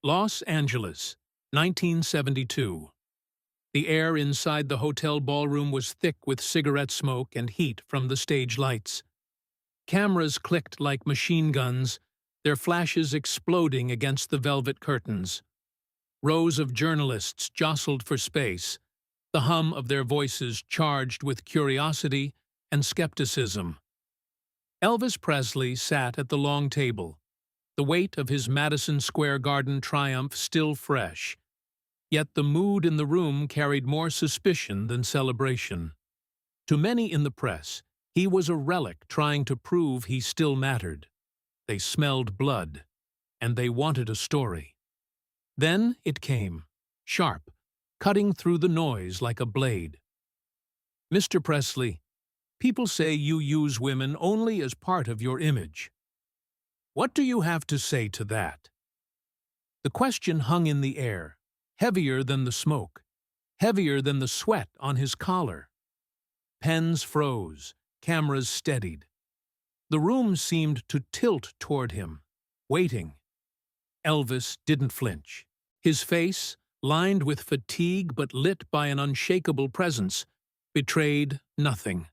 Los Angeles, 1972. The air inside the hotel ballroom was thick with cigarette smoke and heat from the stage lights. Cameras clicked like machine guns, their flashes exploding against the velvet curtains. Rows of journalists jostled for space, the hum of their voices charged with curiosity and skepticism. Elvis Presley sat at the long table, the weight of his Madison Square Garden triumph still fresh. Yet the mood in the room carried more suspicion than celebration. To many in the press, he was a relic trying to prove he still mattered. They smelled blood, and they wanted a story. Then it came, sharp, cutting through the noise like a blade. "Mr. Presley, people say you use women only as part of your image. What do you have to say to that?" The question hung in the air, heavier than the smoke, heavier than the sweat on his collar. Pens froze, cameras steadied. The room seemed to tilt toward him, waiting. Elvis didn't flinch. His face, lined with fatigue but lit by an unshakable presence, betrayed nothing.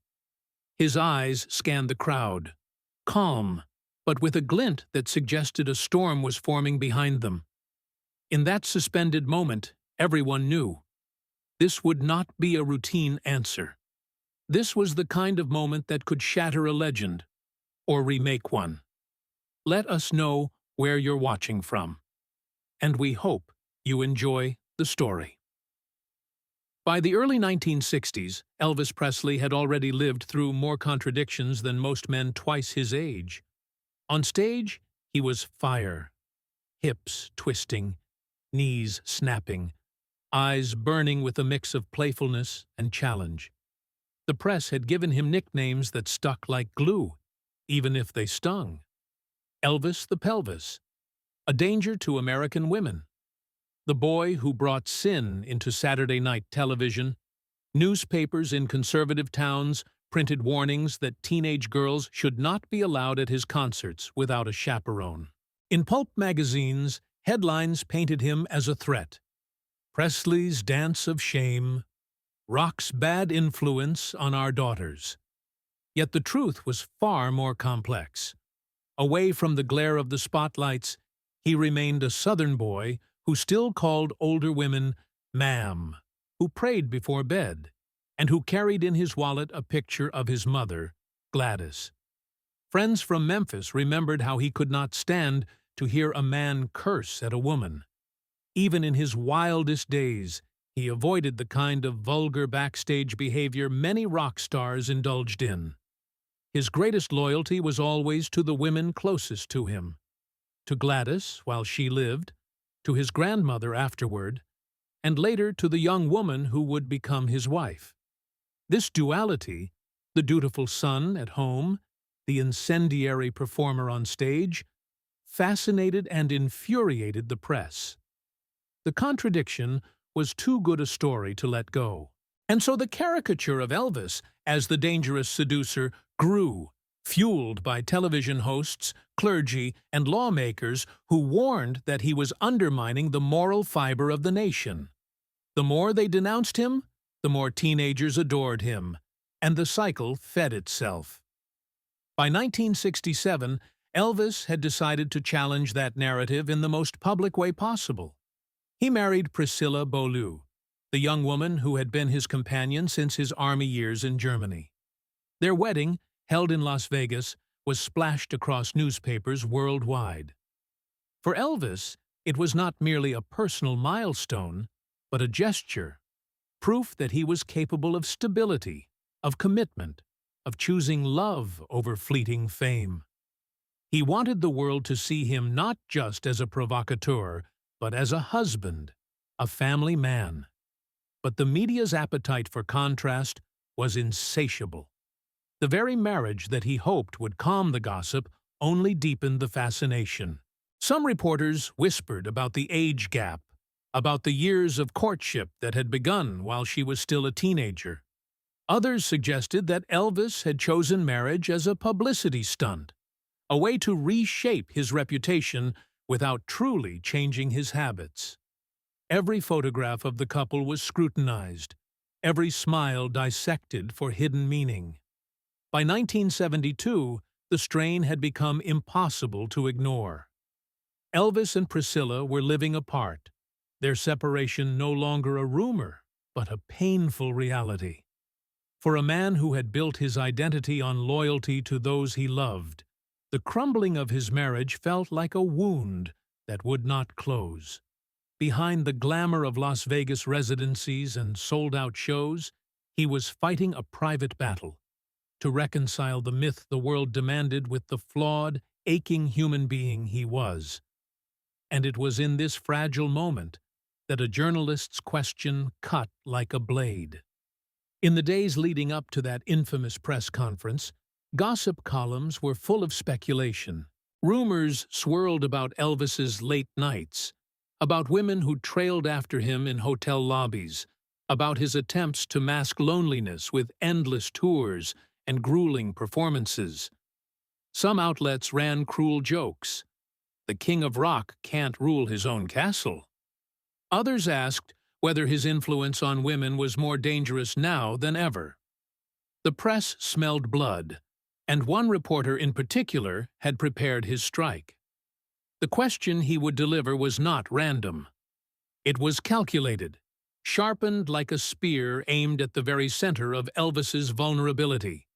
His eyes scanned the crowd, calm, but with a glint that suggested a storm was forming behind them. In that suspended moment, everyone knew. This would not be a routine answer. This was the kind of moment that could shatter a legend, or remake one. Let us know where you're watching from, and we hope you enjoy the story. By the early 1960s, Elvis Presley had already lived through more contradictions than most men twice his age. On stage, he was fire, hips twisting, knees snapping, eyes burning with a mix of playfulness and challenge. The press had given him nicknames that stuck like glue, even if they stung. Elvis the Pelvis, a danger to American women. The boy who brought sin into Saturday night television. Newspapers in conservative towns printed warnings that teenage girls should not be allowed at his concerts without a chaperone. In pulp magazines, headlines painted him as a threat. Presley's Dance of Shame, rock's bad influence on our daughters. Yet the truth was far more complex. Away from the glare of the spotlights, he remained a Southern boy who still called older women ma'am, who prayed before bed, and who carried in his wallet a picture of his mother, Gladys. Friends from Memphis remembered how he could not stand to hear a man curse at a woman. Even in his wildest days, he avoided the kind of vulgar backstage behavior many rock stars indulged in. His greatest loyalty was always to the women closest to him. To Gladys while she lived, to his grandmother afterward, and later to the young woman who would become his wife. This duality, the dutiful son at home, the incendiary performer on stage, fascinated and infuriated the press. The contradiction was too good a story to let go. And so the caricature of Elvis as the dangerous seducer grew, fueled by television hosts, clergy, and lawmakers who warned that he was undermining the moral fiber of the nation. The more they denounced him, the more teenagers adored him, and the cycle fed itself. By 1967, Elvis had decided to challenge that narrative in the most public way possible. He married Priscilla Beaulieu, the young woman who had been his companion since his army years in Germany. Their wedding, held in Las Vegas, was splashed across newspapers worldwide. For Elvis, it was not merely a personal milestone, but a gesture, proof that he was capable of stability, of commitment, of choosing love over fleeting fame. He wanted the world to see him not just as a provocateur, but as a husband, a family man. But the media's appetite for contrast was insatiable. The very marriage that he hoped would calm the gossip only deepened the fascination. Some reporters whispered about the age gap, about the years of courtship that had begun while she was still a teenager. Others suggested that Elvis had chosen marriage as a publicity stunt, a way to reshape his reputation without truly changing his habits. Every photograph of the couple was scrutinized, every smile dissected for hidden meaning. By 1972, the strain had become impossible to ignore. Elvis and Priscilla were living apart, their separation no longer a rumor, but a painful reality. For a man who had built his identity on loyalty to those he loved, the crumbling of his marriage felt like a wound that would not close. Behind the glamour of Las Vegas residencies and sold-out shows, he was fighting a private battle to reconcile the myth the world demanded with the flawed, aching human being he was. And it was in this fragile moment that a journalist's question cut like a blade. In the days leading up to that infamous press conference, gossip columns were full of speculation. Rumors swirled about Elvis's late nights, about women who trailed after him in hotel lobbies, about his attempts to mask loneliness with endless tours and grueling performances. Some outlets ran cruel jokes. The king of rock can't rule his own castle. Others asked whether his influence on women was more dangerous now than ever. The press smelled blood, and one reporter in particular had prepared his strike. The question he would deliver was not random. It was calculated, sharpened like a spear aimed at the very center of Elvis's vulnerability.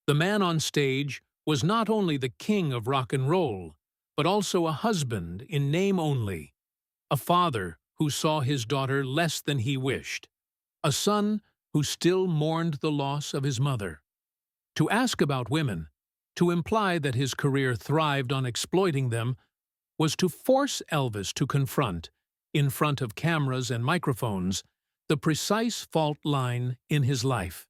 The man on stage was not only the king of rock and roll, but also a husband in name only, a father who saw his daughter less than he wished, a son who still mourned the loss of his mother. To ask about women, to imply that his career thrived on exploiting them, was to force Elvis to confront, in front of cameras and microphones, the precise fault line in his life.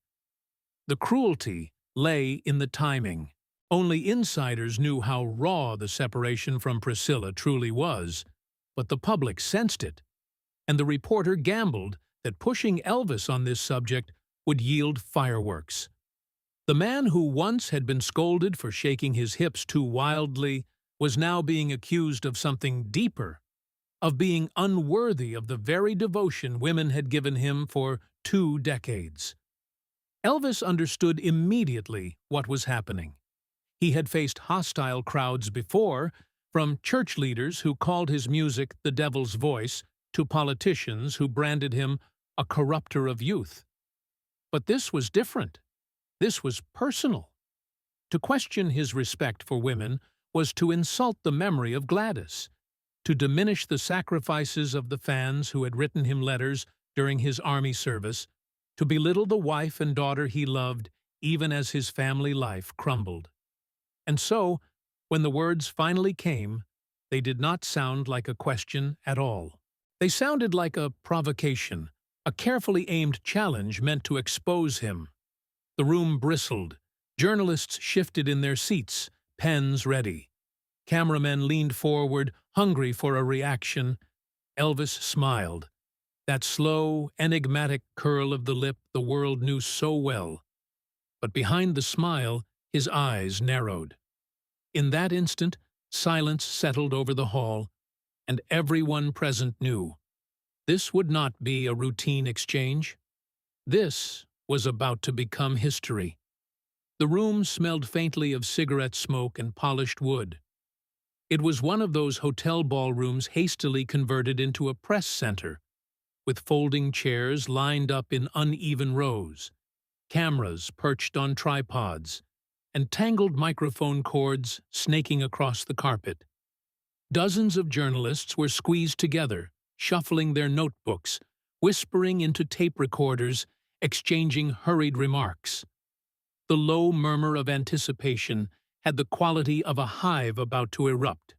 The cruelty lay in the timing. Only insiders knew how raw the separation from Priscilla truly was, but the public sensed it, and the reporter gambled that pushing Elvis on this subject would yield fireworks. The man who once had been scolded for shaking his hips too wildly was now being accused of something deeper, of being unworthy of the very devotion women had given him for 2 decades. Elvis understood immediately what was happening. He had faced hostile crowds before, from church leaders who called his music the devil's voice to politicians who branded him a corrupter of youth. But this was different. This was personal. To question his respect for women was to insult the memory of Gladys, to diminish the sacrifices of the fans who had written him letters during his army service, to belittle the wife and daughter he loved even as his family life crumbled. And so, when the words finally came, they did not sound like a question at all. They sounded like a provocation, a carefully aimed challenge meant to expose him. The room bristled. Journalists shifted in their seats, pens ready. Cameramen leaned forward, hungry for a reaction. Elvis smiled. That slow, enigmatic curl of the lip the world knew so well. But behind the smile, his eyes narrowed. In that instant, silence settled over the hall, and everyone present knew. This would not be a routine exchange. This was about to become history. The room smelled faintly of cigarette smoke and polished wood. It was one of those hotel ballrooms hastily converted into a press center, with folding chairs lined up in uneven rows, cameras perched on tripods, and tangled microphone cords snaking across the carpet. Dozens of journalists were squeezed together, shuffling their notebooks, whispering into tape recorders, exchanging hurried remarks. The low murmur of anticipation had the quality of a hive about to erupt.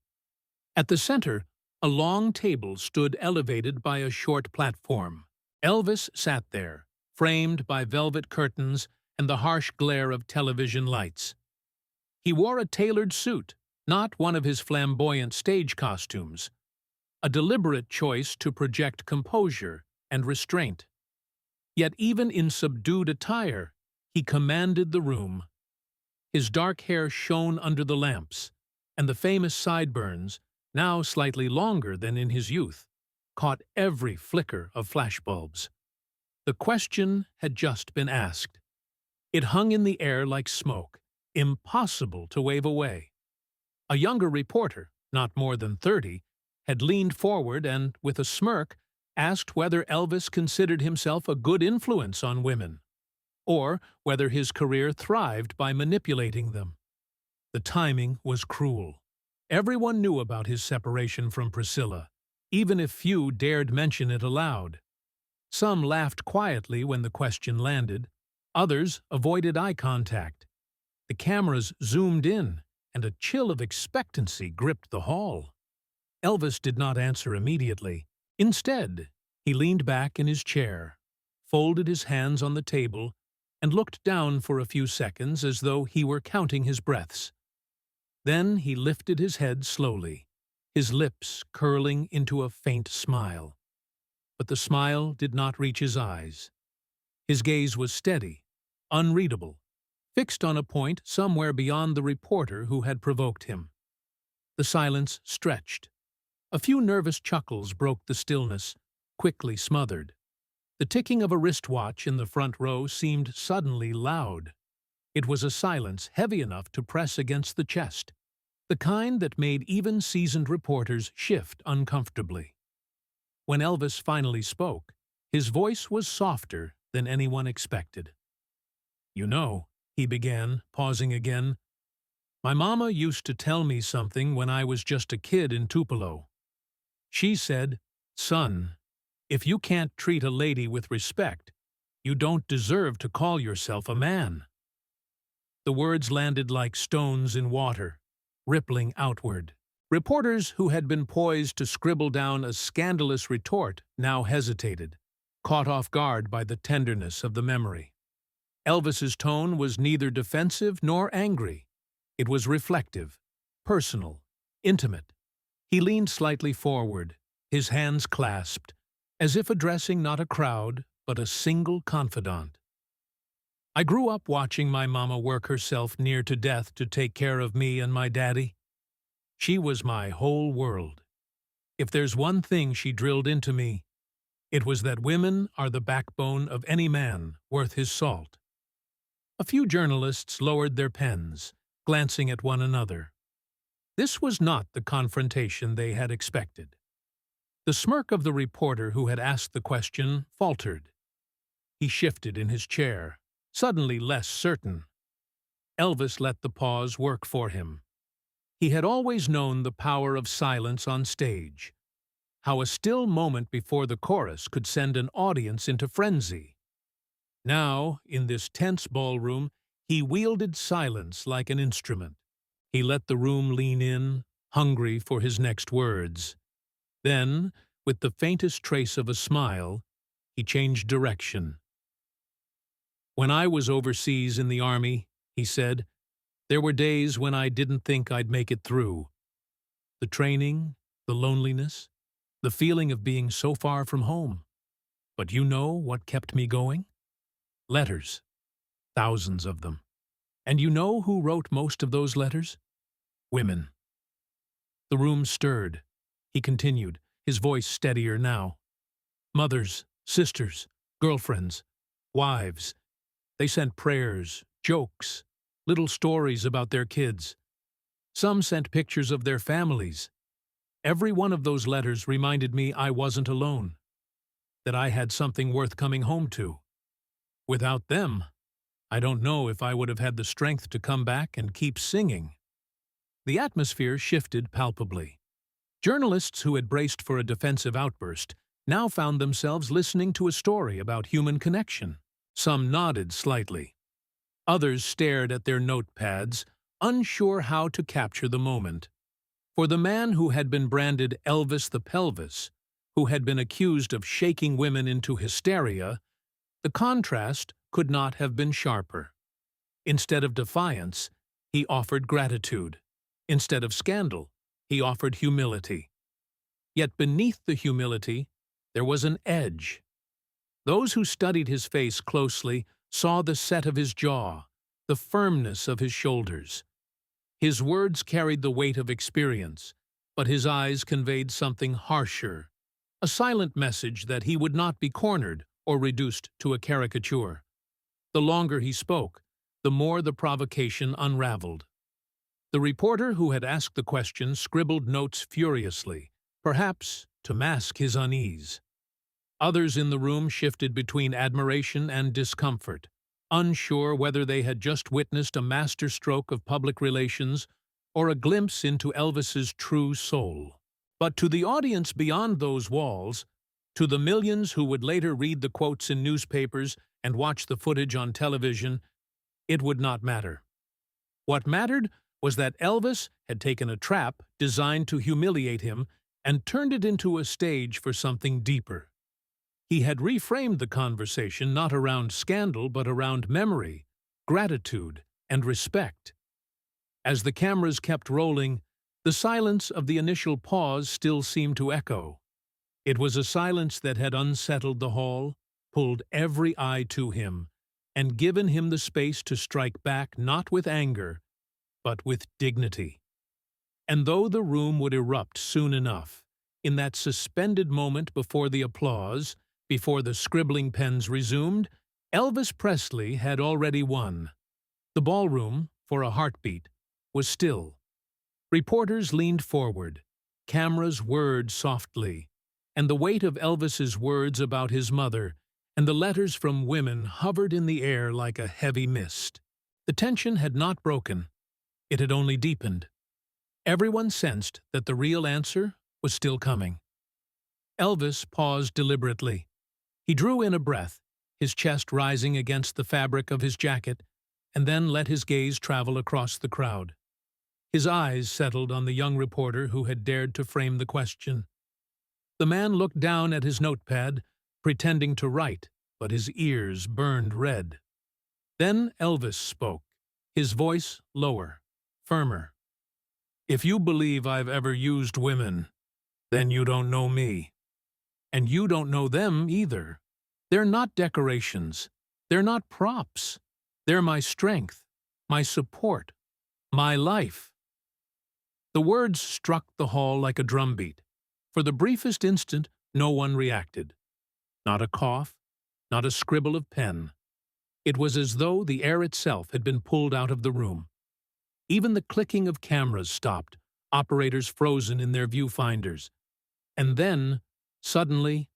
At the center, a long table stood elevated by a short platform. Elvis sat there, framed by velvet curtains and the harsh glare of television lights. He wore a tailored suit, not one of his flamboyant stage costumes, a deliberate choice to project composure and restraint. Yet even in subdued attire, he commanded the room. His dark hair shone under the lamps, and the famous sideburns, now slightly longer than in his youth, caught every flicker of flashbulbs. The question had just been asked. It hung in the air like smoke, impossible to wave away. A younger reporter, not more than 30, had leaned forward and, with a smirk, asked whether Elvis considered himself a good influence on women, or whether his career thrived by manipulating them. The timing was cruel. Everyone knew about his separation from Priscilla, even if few dared mention it aloud. Some laughed quietly when the question landed. Others avoided eye contact. The cameras zoomed in, and a chill of expectancy gripped the hall. Elvis did not answer immediately. Instead, he leaned back in his chair, folded his hands on the table, and looked down for a few seconds as though he were counting his breaths. Then he lifted his head slowly, his lips curling into a faint smile. But the smile did not reach his eyes. His gaze was steady, unreadable, fixed on a point somewhere beyond the reporter who had provoked him. The silence stretched. A few nervous chuckles broke the stillness, quickly smothered. The ticking of a wristwatch in the front row seemed suddenly loud. It was a silence heavy enough to press against the chest, the kind that made even seasoned reporters shift uncomfortably. When Elvis finally spoke, his voice was softer than anyone expected. "You know," he began, pausing again, "my mama used to tell me something when I was just a kid in Tupelo. She said, 'Son, if you can't treat a lady with respect, you don't deserve to call yourself a man.'" The words landed like stones in water, rippling outward. Reporters who had been poised to scribble down a scandalous retort now hesitated, caught off guard by the tenderness of the memory. Elvis's tone was neither defensive nor angry. It was reflective, personal, intimate. He leaned slightly forward, his hands clasped, as if addressing not a crowd, but a single confidant. "I grew up watching my mama work herself near to death to take care of me and my daddy. She was my whole world. If there's one thing she drilled into me, it was that women are the backbone of any man worth his salt." A few journalists lowered their pens, glancing at one another. This was not the confrontation they had expected. The smirk of the reporter who had asked the question faltered. He shifted in his chair, suddenly less certain. Elvis let the pause work for him. He had always known the power of silence on stage, how a still moment before the chorus could send an audience into frenzy. Now, in this tense ballroom, he wielded silence like an instrument. He let the room lean in, hungry for his next words. Then, with the faintest trace of a smile, he changed direction. "When I was overseas in the army," he said, "there were days when I didn't think I'd make it through. The training, the loneliness, the feeling of being so far from home. But you know what kept me going? Letters. Thousands of them. And you know who wrote most of those letters? Women." The room stirred. He continued, his voice steadier now. "Mothers, sisters, girlfriends, wives. They sent prayers, jokes, little stories about their kids. Some sent pictures of their families. Every one of those letters reminded me I wasn't alone, that I had something worth coming home to. Without them, I don't know if I would have had the strength to come back and keep singing." The atmosphere shifted palpably. Journalists who had braced for a defensive outburst now found themselves listening to a story about human connection. Some nodded slightly. Others stared at their notepads, unsure how to capture the moment. For the man who had been branded Elvis the Pelvis, who had been accused of shaking women into hysteria, the contrast could not have been sharper. Instead of defiance, he offered gratitude. Instead of scandal, he offered humility. Yet beneath the humility, there was an edge. Those who studied his face closely saw the set of his jaw, the firmness of his shoulders. His words carried the weight of experience, but his eyes conveyed something harsher, a silent message that he would not be cornered or reduced to a caricature. The longer he spoke, the more the provocation unraveled. The reporter who had asked the question scribbled notes furiously, perhaps to mask his unease. Others in the room shifted between admiration and discomfort, unsure whether they had just witnessed a masterstroke of public relations or a glimpse into Elvis's true soul. But to the audience beyond those walls, to the millions who would later read the quotes in newspapers and watch the footage on television, it would not matter. What mattered was that Elvis had taken a trap designed to humiliate him and turned it into a stage for something deeper. He had reframed the conversation not around scandal but around memory, gratitude, and respect. As the cameras kept rolling, the silence of the initial pause still seemed to echo. It was a silence that had unsettled the hall, pulled every eye to him, and given him the space to strike back not with anger, but with dignity. And though the room would erupt soon enough, in that suspended moment before the applause, before the scribbling pens resumed, Elvis Presley had already won. The ballroom, for a heartbeat, was still. Reporters leaned forward, cameras whirred softly, and the weight of Elvis's words about his mother and the letters from women hovered in the air like a heavy mist. The tension had not broken. It had only deepened. Everyone sensed that the real answer was still coming. Elvis paused deliberately. He drew in a breath, his chest rising against the fabric of his jacket, and then let his gaze travel across the crowd. His eyes settled on the young reporter who had dared to frame the question. The man looked down at his notepad, pretending to write, but his ears burned red. Then Elvis spoke, his voice lower, firmer. "If you believe I've ever used women, then you don't know me. And you don't know them either. They're not decorations. They're not props. They're my strength, my support, my life." The words struck the hall like a drumbeat. For the briefest instant, no one reacted. Not a cough, not a scribble of pen. It was as though the air itself had been pulled out of the room. Even the clicking of cameras stopped, operators frozen in their viewfinders. And then, suddenly,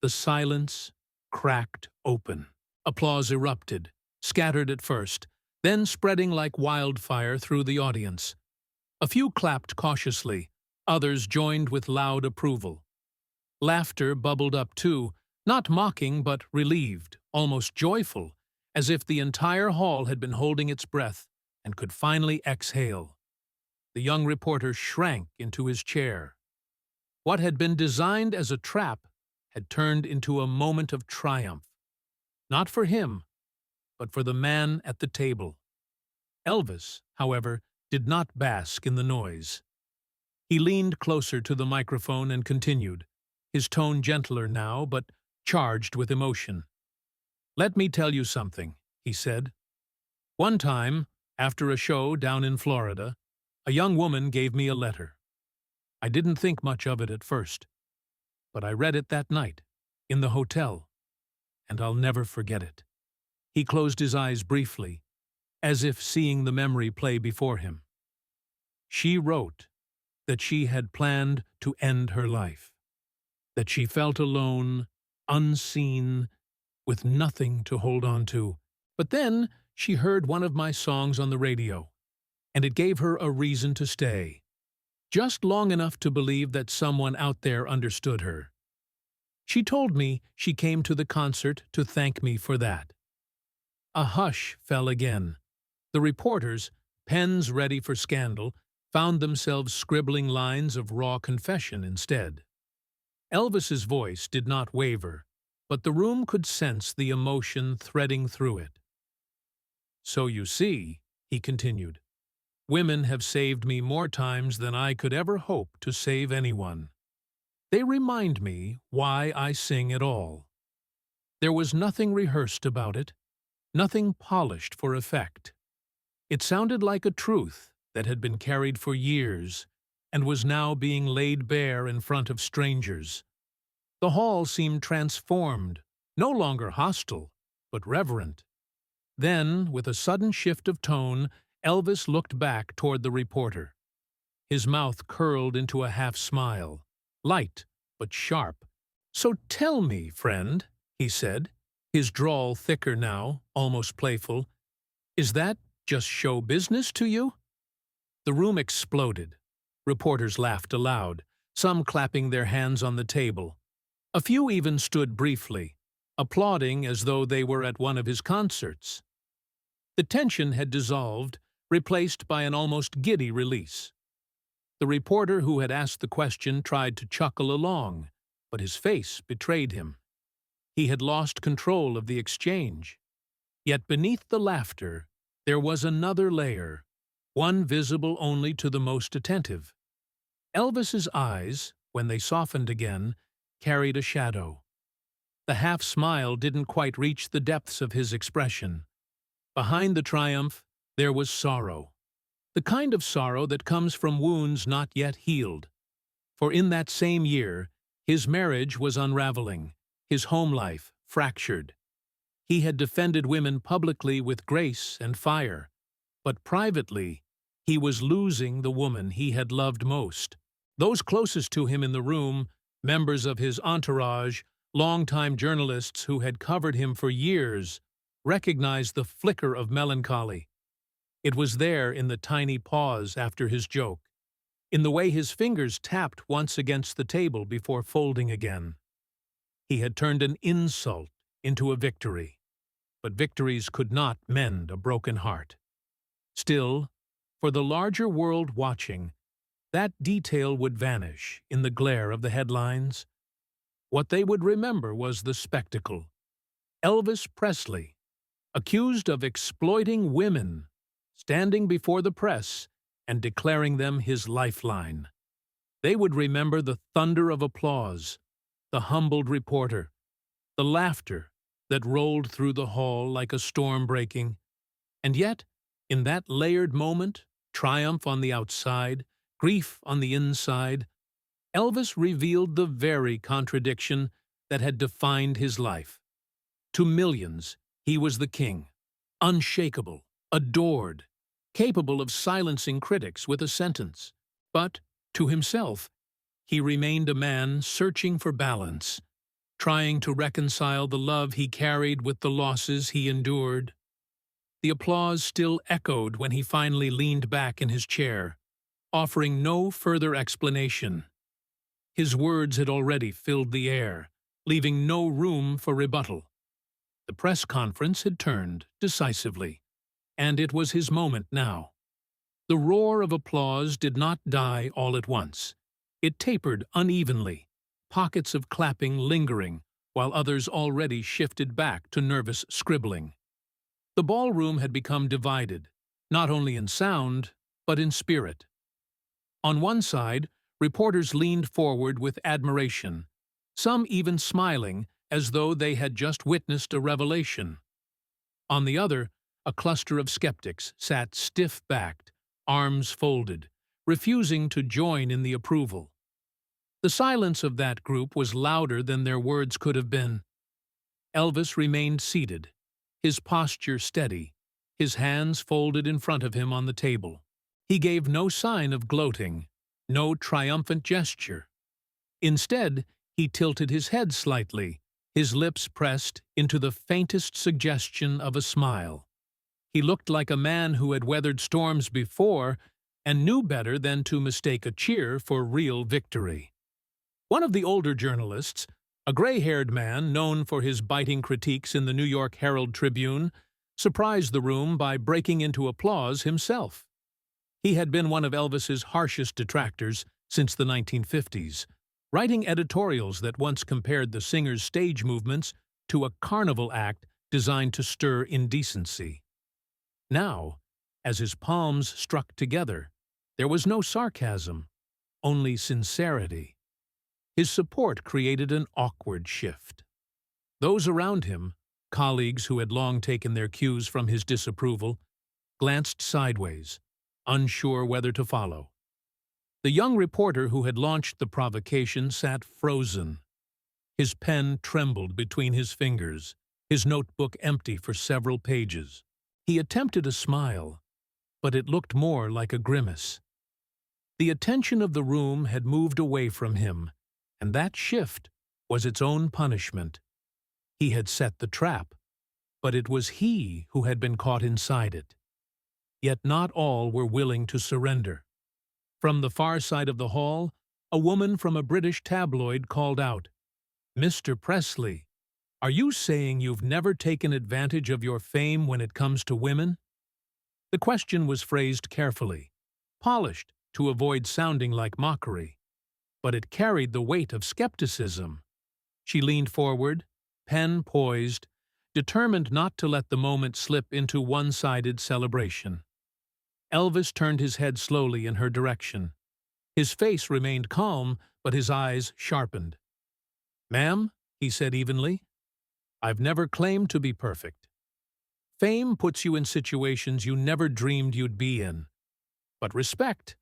the silence cracked open. Applause erupted, scattered at first, then spreading like wildfire through the audience. A few clapped cautiously, others joined with loud approval. Laughter bubbled up too, not mocking but relieved, almost joyful, as if the entire hall had been holding its breath and could finally exhale. The young reporter shrank into his chair. What had been designed as a trap had turned into a moment of triumph. Not for him, but for the man at the table. Elvis, however, did not bask in the noise. He leaned closer to the microphone and continued, his tone gentler now, but charged with emotion. "Let me tell you something," he said. "One time, after a show down in Florida, a young woman gave me a letter. I didn't think much of it at first, but I read it that night, in the hotel, and I'll never forget it." He closed his eyes briefly, as if seeing the memory play before him. She wrote that she had planned to end her life, that she felt alone, unseen, with nothing to hold on to. But then she heard one of my songs on the radio, and it gave her a reason to stay, just long enough to believe that someone out there understood her. She told me she came to the concert to thank me for that. A hush fell again. The reporters, pens ready for scandal, found themselves scribbling lines of raw confession instead. Elvis's voice did not waver, but the room could sense the emotion threading through it. "So you see," he continued, "women have saved me more times than I could ever hope to save anyone. They remind me why I sing at all. There was nothing rehearsed about it, nothing polished for effect. It sounded like a truth that had been carried for years, and was now being laid bare in front of strangers. The hall seemed transformed, no longer hostile, but reverent. Then, with a sudden shift of tone, Elvis looked back toward the reporter. His mouth curled into a half-smile, light but sharp. "So tell me, friend," he said, his drawl thicker now, almost playful, "is that just show business to you?" The room exploded. Reporters laughed aloud, some clapping their hands on the table. A few even stood briefly, applauding as though they were at one of his concerts. The tension had dissolved, replaced by an almost giddy release. The reporter who had asked the question tried to chuckle along, but his face betrayed him. He had lost control of the exchange. Yet beneath the laughter, there was another layer, one visible only to the most attentive. Elvis's eyes, when they softened again, carried a shadow. The half-smile didn't quite reach the depths of his expression. Behind the triumph, there was sorrow. The kind of sorrow that comes from wounds not yet healed. For in that same year, his marriage was unraveling, his home life fractured. He had defended women publicly with grace and fire, but privately, he was losing the woman he had loved most. Those closest to him in the room, members of his entourage, longtime journalists who had covered him for years, recognized the flicker of melancholy. It was there in the tiny pause after his joke, in the way his fingers tapped once against the table before folding again. He had turned an insult into a victory, but victories could not mend a broken heart. Still, for the larger world watching, that detail would vanish in the glare of the headlines. What they would remember was the spectacle. Elvis Presley, accused of exploiting women, standing before the press and declaring them his lifeline. They would remember the thunder of applause, the humbled reporter, the laughter that rolled through the hall like a storm breaking. And yet, in that layered moment, triumph on the outside, grief on the inside, Elvis revealed the very contradiction that had defined his life. To millions, he was the king, unshakable, adored, capable of silencing critics with a sentence. But, to himself, he remained a man searching for balance, trying to reconcile the love he carried with the losses he endured. The applause still echoed when he finally leaned back in his chair, offering no further explanation. His words had already filled the air, leaving no room for rebuttal. The press conference had turned decisively, and it was his moment now. The roar of applause did not die all at once. It tapered unevenly, pockets of clapping lingering, while others already shifted back to nervous scribbling. The ballroom had become divided, not only in sound, but in spirit. On one side, reporters leaned forward with admiration, some even smiling as though they had just witnessed a revelation. On the other, a cluster of skeptics sat stiff-backed, arms folded, refusing to join in the approval. The silence of that group was louder than their words could have been. Elvis remained seated, his posture steady, his hands folded in front of him on the table. He gave no sign of gloating, no triumphant gesture. Instead, he tilted his head slightly, his lips pressed into the faintest suggestion of a smile. He looked like a man who had weathered storms before and knew better than to mistake a cheer for real victory. One of the older journalists, a gray-haired man known for his biting critiques in the New York Herald Tribune, surprised the room by breaking into applause himself. He had been one of Elvis's harshest detractors since the 1950s, writing editorials that once compared the singer's stage movements to a carnival act designed to stir indecency. Now, as his palms struck together, there was no sarcasm, only sincerity. His support created an awkward shift. Those around him, colleagues who had long taken their cues from his disapproval, glanced sideways, unsure whether to follow. The young reporter who had launched the provocation sat frozen. His pen trembled between his fingers, his notebook empty for several pages. He attempted a smile, but it looked more like a grimace. The attention of the room had moved away from him, and that shift was its own punishment. He had set the trap, but it was he who had been caught inside it. Yet not all were willing to surrender. From the far side of the hall, a woman from a British tabloid called out, "Mr. Presley, are you saying you've never taken advantage of your fame when it comes to women?" The question was phrased carefully, polished to avoid sounding like mockery, but it carried the weight of skepticism. She leaned forward, pen poised, determined not to let the moment slip into one-sided celebration. Elvis turned his head slowly in her direction. His face remained calm, but his eyes sharpened. "Ma'am," he said evenly, "I've never claimed to be perfect. Fame puts you in situations you never dreamed you'd be in. But respect,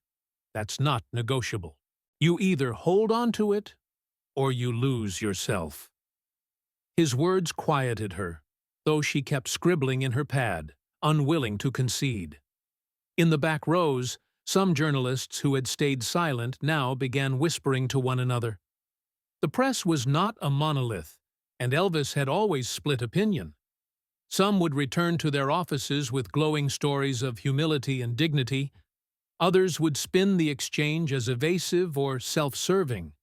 that's not negotiable. You either hold on to it, or you lose yourself." His words quieted her, though she kept scribbling in her pad, unwilling to concede. In the back rows, some journalists who had stayed silent now began whispering to one another. The press was not a monolith, and Elvis had always split opinion. Some would return to their offices with glowing stories of humility and dignity. Others would spin the exchange as evasive or self-serving.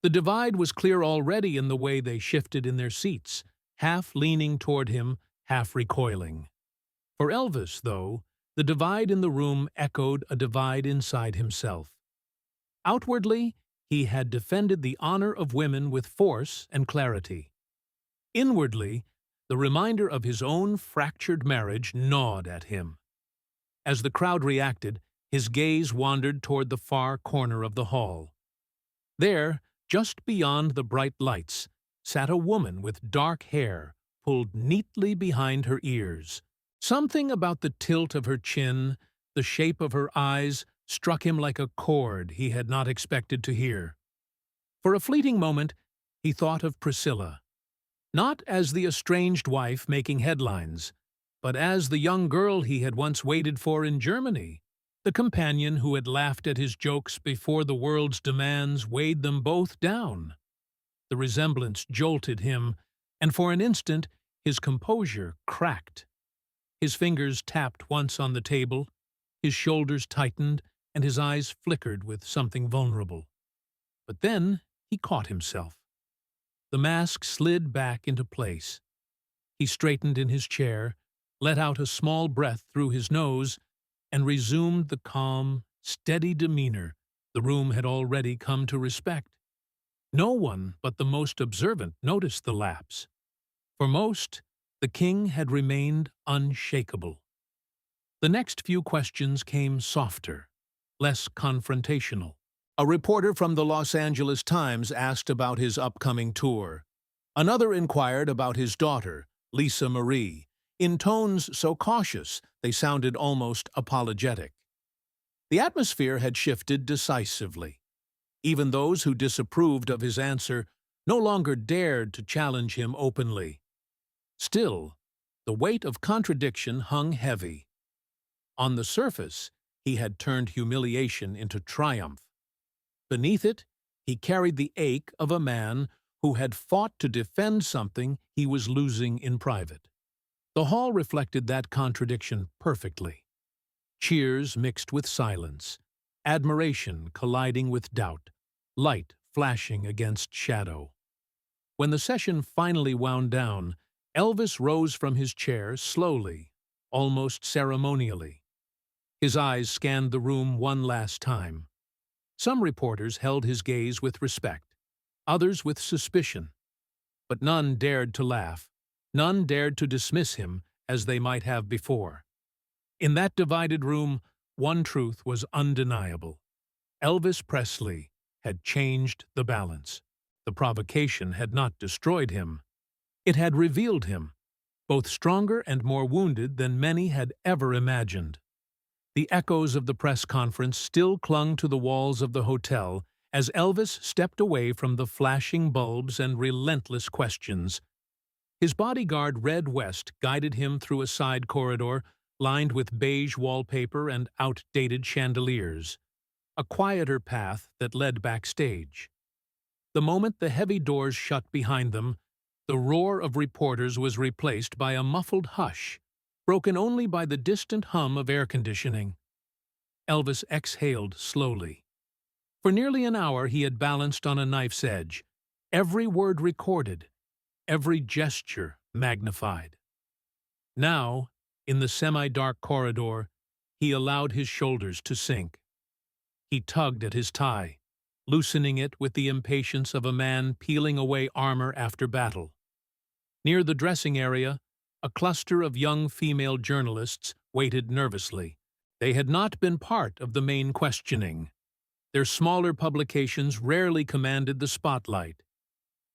The divide was clear already in the way they shifted in their seats, half leaning toward him, half recoiling. For Elvis, though, the divide in the room echoed a divide inside himself. Outwardly, he had defended the honor of women with force and clarity. Inwardly, the reminder of his own fractured marriage gnawed at him. As the crowd reacted, his gaze wandered toward the far corner of the hall. There, just beyond the bright lights, sat a woman with dark hair pulled neatly behind her ears. Something about the tilt of her chin, the shape of her eyes, struck him like a chord he had not expected to hear. For a fleeting moment, he thought of Priscilla, not as the estranged wife making headlines, but as the young girl he had once waited for in Germany, the companion who had laughed at his jokes before the world's demands weighed them both down. The resemblance jolted him, and for an instant his composure cracked. His fingers tapped once on the table, his shoulders tightened, and his eyes flickered with something vulnerable. But then he caught himself. The mask slid back into place. He straightened in his chair, let out a small breath through his nose, and resumed the calm, steady demeanor the room had already come to respect. No one but the most observant noticed the lapse. For most, the king had remained unshakable. The next few questions came softer, less confrontational. A reporter from the Los Angeles Times asked about his upcoming tour. Another inquired about his daughter, Lisa Marie, in tones so cautious they sounded almost apologetic. The atmosphere had shifted decisively. Even those who disapproved of his answer no longer dared to challenge him openly. Still, the weight of contradiction hung heavy. On the surface, he had turned humiliation into triumph. Beneath it, he carried the ache of a man who had fought to defend something he was losing in private. The hall reflected that contradiction perfectly. Cheers mixed with silence, admiration colliding with doubt, light flashing against shadow. When the session finally wound down, Elvis rose from his chair slowly, almost ceremonially. His eyes scanned the room one last time. Some reporters held his gaze with respect, others with suspicion. But none dared to laugh, none dared to dismiss him as they might have before. In that divided room, one truth was undeniable. Elvis Presley had changed the balance. The provocation had not destroyed him. It had revealed him, both stronger and more wounded than many had ever imagined. The echoes of the press conference still clung to the walls of the hotel as Elvis stepped away from the flashing bulbs and relentless questions. His bodyguard Red West guided him through a side corridor lined with beige wallpaper and outdated chandeliers, a quieter path that led backstage. The moment the heavy doors shut behind them, the roar of reporters was replaced by a muffled hush, broken only by the distant hum of air conditioning. Elvis exhaled slowly. For nearly an hour he had balanced on a knife's edge, every word recorded, every gesture magnified. Now, in the semi-dark corridor, he allowed his shoulders to sink. He tugged at his tie, loosening it with the impatience of a man peeling away armor after battle. Near the dressing area, a cluster of young female journalists waited nervously. They had not been part of the main questioning. Their smaller publications rarely commanded the spotlight.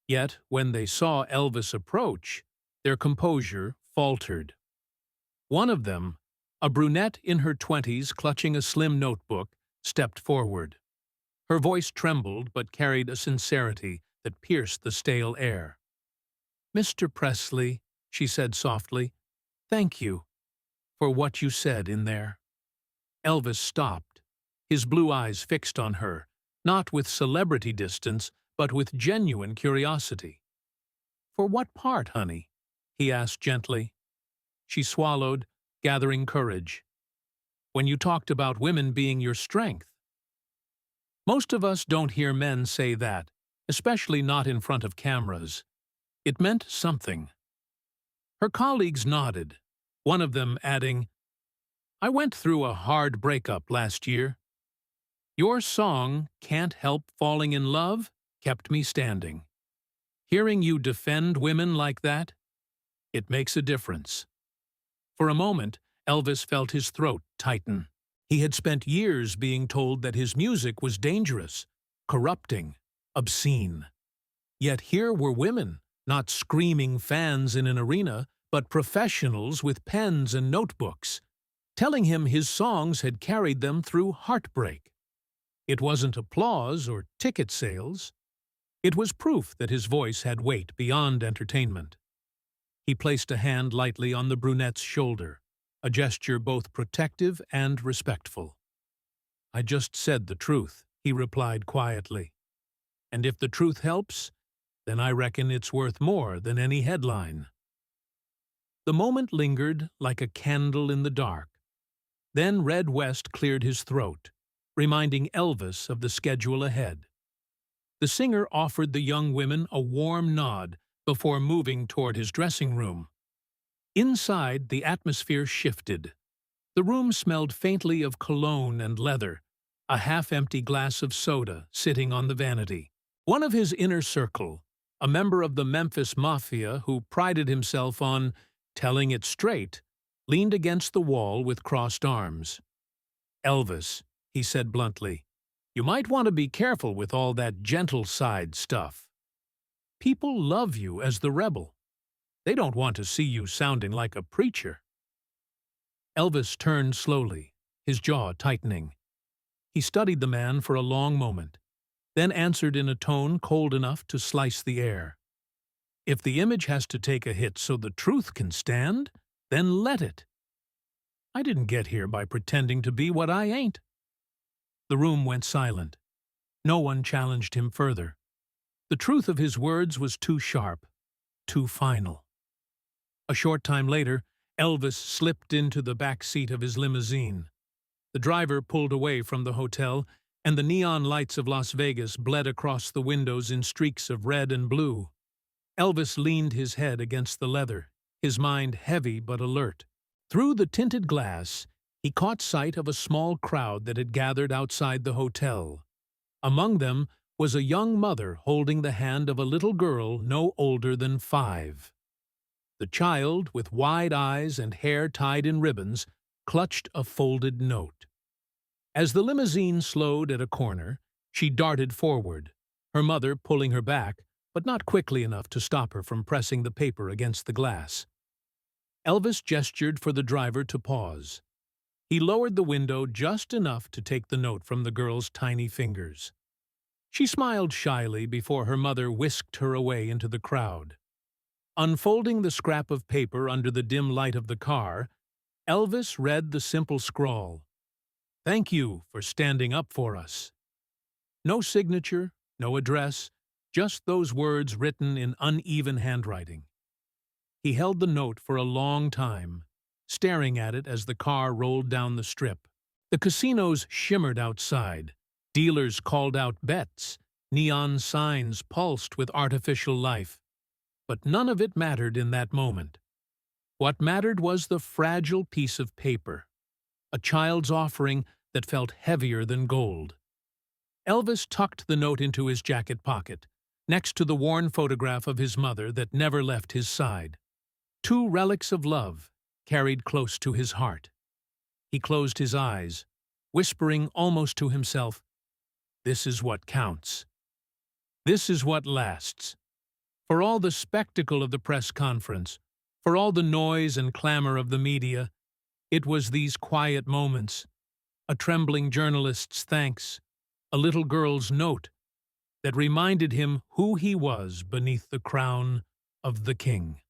Yet, when they saw Elvis approach, their composure faltered. One of them, a brunette in her 20s clutching a slim notebook, stepped forward. Her voice trembled but carried a sincerity that pierced the stale air. "Mr. Presley," she said softly, "thank you for what you said in there." Elvis stopped, his blue eyes fixed on her, not with celebrity distance, but with genuine curiosity. "For what part, honey?" he asked gently. She swallowed, gathering courage. "When you talked about women being your strength." Most of us don't hear men say that, especially not in front of cameras. It meant something. Her colleagues nodded, one of them adding, "I went through a hard breakup last year. Your song, 'Can't Help Falling in Love,' kept me standing. Hearing you defend women like that, it makes a difference." For a moment, Elvis felt his throat tighten. He had spent years being told that his music was dangerous, corrupting, obscene. Yet here were women, not screaming fans in an arena, but professionals with pens and notebooks, telling him his songs had carried them through heartbreak. It wasn't applause or ticket sales. It was proof that his voice had weight beyond entertainment. He placed a hand lightly on the brunette's shoulder, a gesture both protective and respectful. "I just said the truth," he replied quietly. "And if the truth helps, then I reckon it's worth more than any headline." The moment lingered like a candle in the dark. Then Red West cleared his throat, reminding Elvis of the schedule ahead. The singer offered the young women a warm nod before moving toward his dressing room. Inside, the atmosphere shifted. The room smelled faintly of cologne and leather, a half-empty glass of soda sitting on the vanity. One of his inner circle, a member of the Memphis Mafia who prided himself on telling it straight, leaned against the wall with crossed arms. "Elvis," he said bluntly, "you might want to be careful with all that gentle side stuff. People love you as the rebel. They don't want to see you sounding like a preacher." Elvis turned slowly, his jaw tightening. He studied the man for a long moment, then answered in a tone cold enough to slice the air. "If the image has to take a hit so the truth can stand, then let it. I didn't get here by pretending to be what I ain't." The room went silent. No one challenged him further. The truth of his words was too sharp, too final. A short time later, Elvis slipped into the back seat of his limousine. The driver pulled away from the hotel, and the neon lights of Las Vegas bled across the windows in streaks of red and blue. Elvis leaned his head against the leather, his mind heavy but alert. Through the tinted glass, he caught sight of a small crowd that had gathered outside the hotel. Among them was a young mother holding the hand of a little girl no older than 5. The child, with wide eyes and hair tied in ribbons, clutched a folded note. As the limousine slowed at a corner, she darted forward, her mother pulling her back, but not quickly enough to stop her from pressing the paper against the glass. Elvis gestured for the driver to pause. He lowered the window just enough to take the note from the girl's tiny fingers. She smiled shyly before her mother whisked her away into the crowd. Unfolding the scrap of paper under the dim light of the car, Elvis read the simple scrawl, "Thank you for standing up for us." No signature, no address, just those words written in uneven handwriting. He held the note for a long time, staring at it as the car rolled down the strip. The casinos shimmered outside. Dealers called out bets. Neon signs pulsed with artificial life. But none of it mattered in that moment. What mattered was the fragile piece of paper, a child's offering that felt heavier than gold. Elvis tucked the note into his jacket pocket, next to the worn photograph of his mother that never left his side. Two relics of love, carried close to his heart. He closed his eyes, whispering almost to himself, "This is what counts. This is what lasts." For all the spectacle of the press conference, for all the noise and clamor of the media, it was these quiet moments, a trembling journalist's thanks, a little girl's note, that reminded him who he was beneath the crown of the king.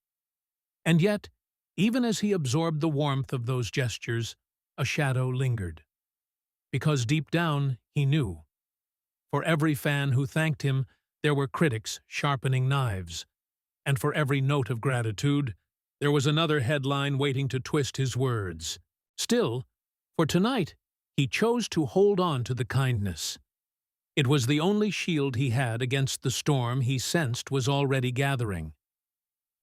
And yet, even as he absorbed the warmth of those gestures, a shadow lingered. Because deep down, he knew. For every fan who thanked him, there were critics sharpening knives. And for every note of gratitude, there was another headline waiting to twist his words. Still, for tonight, he chose to hold on to the kindness. It was the only shield he had against the storm he sensed was already gathering.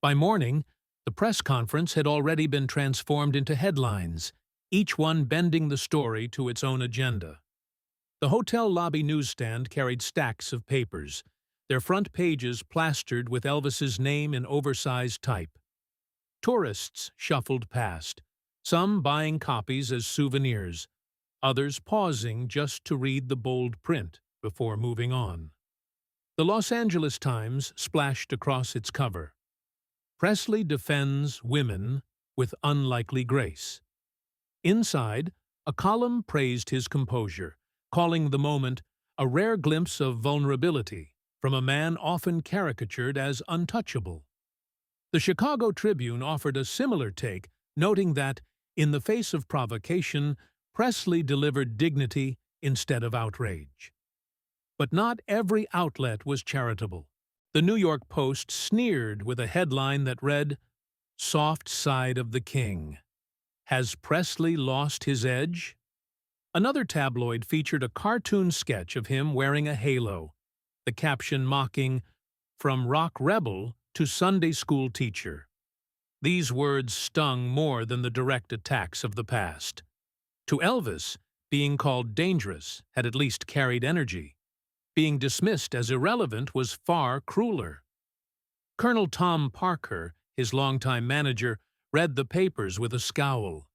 By morning, the press conference had already been transformed into headlines, each one bending the story to its own agenda. The hotel lobby newsstand carried stacks of papers, their front pages plastered with Elvis's name in oversized type. Tourists shuffled past, some buying copies as souvenirs, others pausing just to read the bold print before moving on. The Los Angeles Times splashed across its cover. Presley defends women with unlikely grace. Inside, a column praised his composure, calling the moment a rare glimpse of vulnerability from a man often caricatured as untouchable. The Chicago Tribune offered a similar take, noting that, in the face of provocation, Presley delivered dignity instead of outrage. But not every outlet was charitable. The New York Post sneered with a headline that read, "Soft Side of the King. Has Presley lost his edge?" Another tabloid featured a cartoon sketch of him wearing a halo, the caption mocking, "From rock rebel to Sunday school teacher." These words stung more than the direct attacks of the past. To Elvis, being called dangerous had at least carried energy. Being dismissed as irrelevant was far crueler. Colonel Tom Parker, his longtime manager, read the papers with a scowl.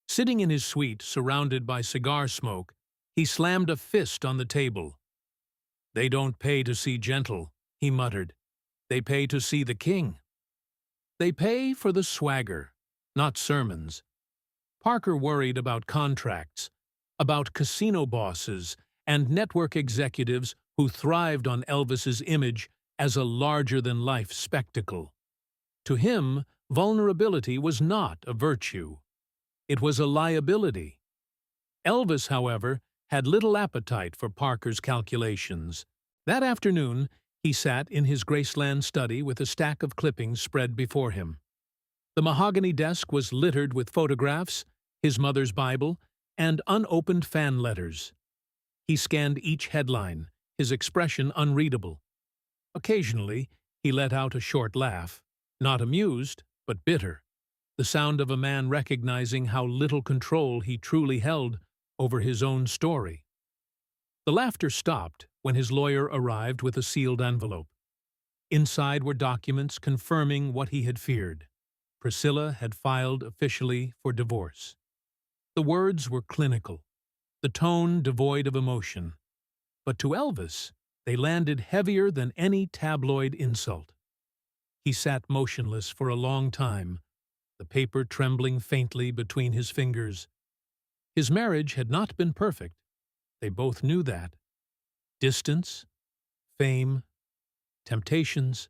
Sitting in his suite, surrounded by cigar smoke, he slammed a fist on the table. "They don't pay to see gentle," he muttered. "They pay to see the king." They pay for the swagger, not sermons. Parker worried about contracts, about casino bosses and network executives who thrived on Elvis's image as a larger-than-life spectacle. To him, vulnerability was not a virtue. It was a liability. Elvis, however, had little appetite for Parker's calculations. That afternoon, he sat in his Graceland study with a stack of clippings spread before him. The mahogany desk was littered with photographs, his mother's Bible, and unopened fan letters. He scanned each headline, his expression unreadable. Occasionally, he let out a short laugh, not amused, but bitter, the sound of a man recognizing how little control he truly held over his own story. The laughter stopped when his lawyer arrived with a sealed envelope. Inside were documents confirming what he had feared. Priscilla had filed officially for divorce. The words were clinical, the tone devoid of emotion. But to Elvis, they landed heavier than any tabloid insult. He sat motionless for a long time, the paper trembling faintly between his fingers. His marriage had not been perfect. They both knew that. Distance, fame, temptations,